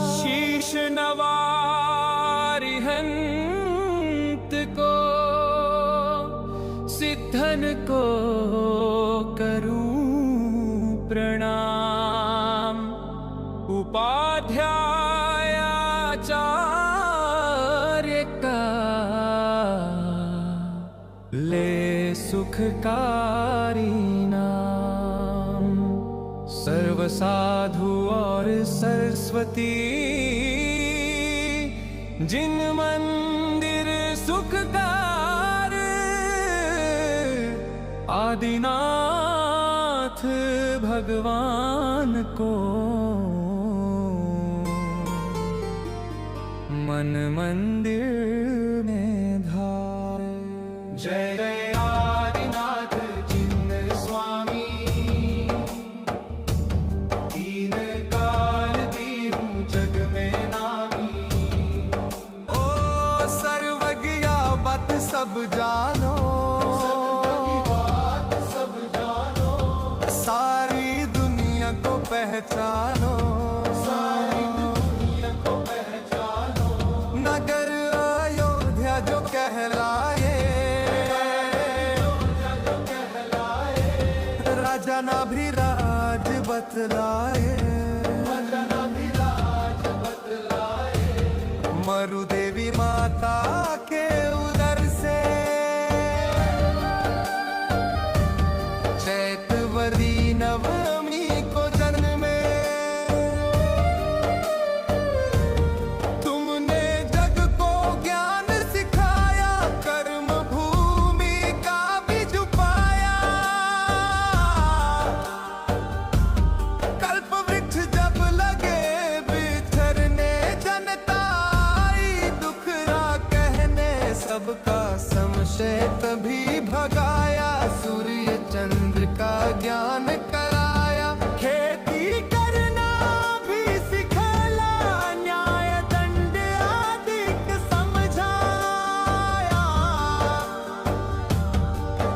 शीश नवारिहंत को सिद्धन को करूं प्रणाम। उपाध्याय आचार्य का ले सुखकारी नाम। सर्व साधु और सरस्वती जिन मंदिर सुखकार आदिनाथ भगवान को मन मंदिर में धार। जय जय आदिनाथ जिन स्वामी, तीन काल दीहूं जग में नामी। ओ सर्वज्ञ बात सब जानो, सब जानो, सारी दुनिया को पहचानो, सारी दुनिया को पहचानो। नगर अयोध्या जो कहलाए, राजा नाभिराज बतलाए, राजा नाभिराज बतलाए। मरु देवी माता के उदर से चैतवरी नवमी को जन्मे। तुमने जग को ज्ञान सिखाया, कर्म भूमि का बीज पाया। कल्प वृक्ष जब लगे बिछड़ने, जनता आई दुखरा कहने। सबका संशय तभी भगाया, सूर्य चंद्र का ज्ञान कराया। खेती करना भी सिखाया, न्याय दंड आदि समझाया।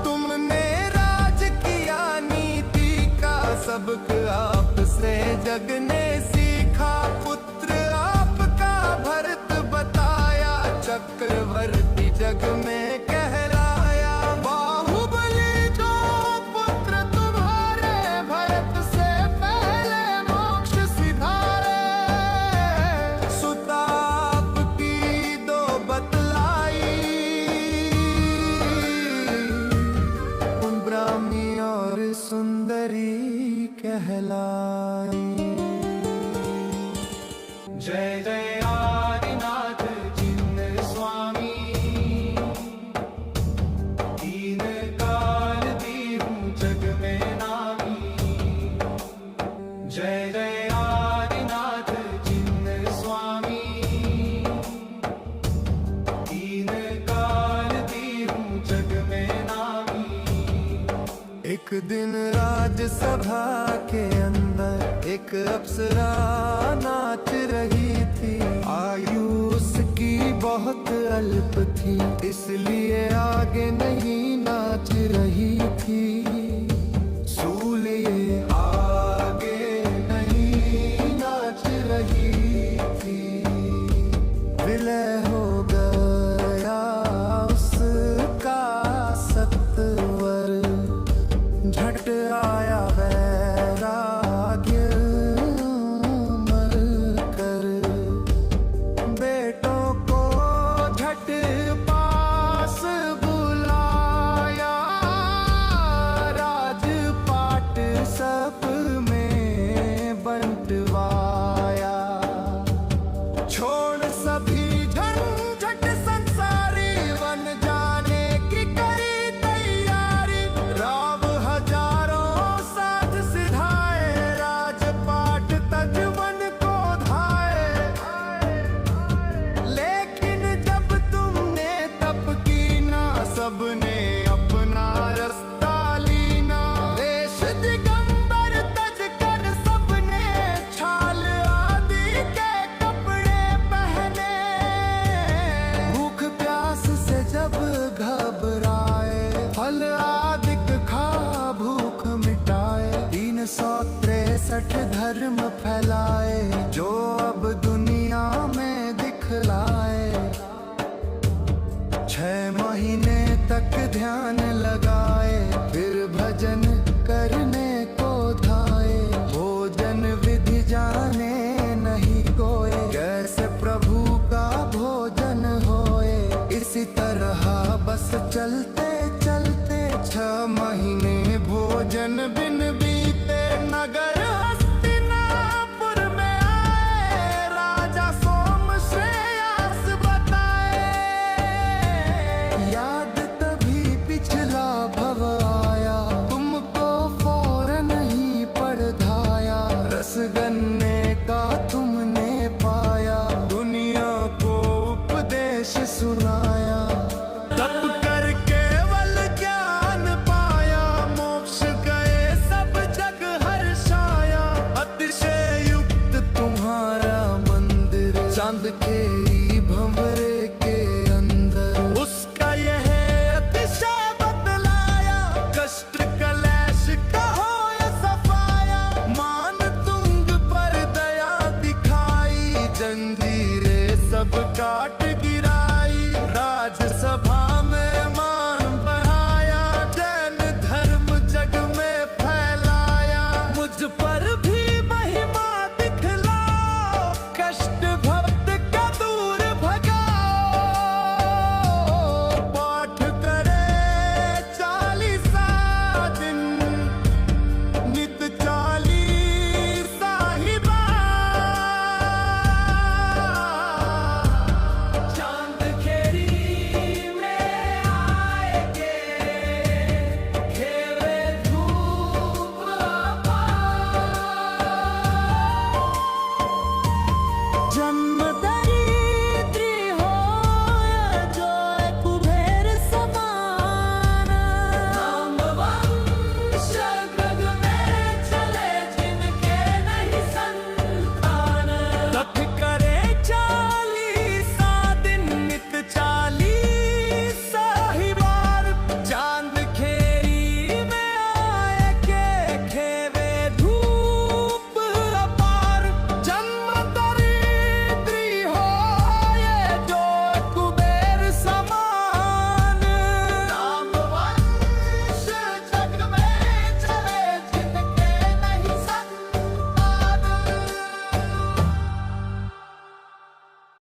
तुमने राज किया नीति का सबक, आपसे जग ने सीखा। पुत्र आपका भरत बताया, चक्रवर्ती जग में कहलाया। बाहुबली जो पुत्र तुम्हारे, भरत से पहले मोक्ष सिधारे। सुता आपकी दो बतलाई, उन ब्राह्मी और सुंदरी कहलाई। जय जय आदिनाथ जिन स्वामी, तीन काल दीहूं जग में नामी। जय जय आदिनाथ जिन स्वामी, तीन काल दीहूं जग में नामी। एक दिन राजसभा के अंदर एक अप्सरा नाच रही थी। आयु उसकी बहुत अल्प थी, इसलिए आगे नहीं नाच रही थी। सूलिए आगे नहीं नाच रही थी। विलय हो गया उसका सत्वर, झट आया वैराग्य मर कर। बेटों को झट पास बुलाया, राजपाट सब में बंटवाया। छोड़ सभी झंझट संसारी, वन जाने की करी तैयारी। राव हजारों सा 63 धर्म फैलाए, जो अब दुनिया में दिखलाए। 6 महीने तक ध्यान लगाए, फिर भजन करने को धाए। भोजन विधि जाने नहीं कोई, कैसे प्रभु का भोजन होए। इसी तरह बस चलते चलते 6 महीने भोजन बिन बीते। नगर हस्तिनापुर में आए, राजा सोम श्रेयास बताए। याद तभी पिछला भव आया, तुमको फौरन ही पढ़ाया। रस गन्ने का तुमने पाया, दुनिया को उपदेश सुनाया। तप कर केवल ज्ञान पाया, मोक्ष गए सब जग हर्षाया। अतिशय युक्त तुम्हारा मंदिर, चांद के भंवरे के अंदर। उसका यह अतिशय बतलाया, कष्ट कलेश का हो या सफाया। मान तुंग पर दया दिखाई, जंजीरें सब काट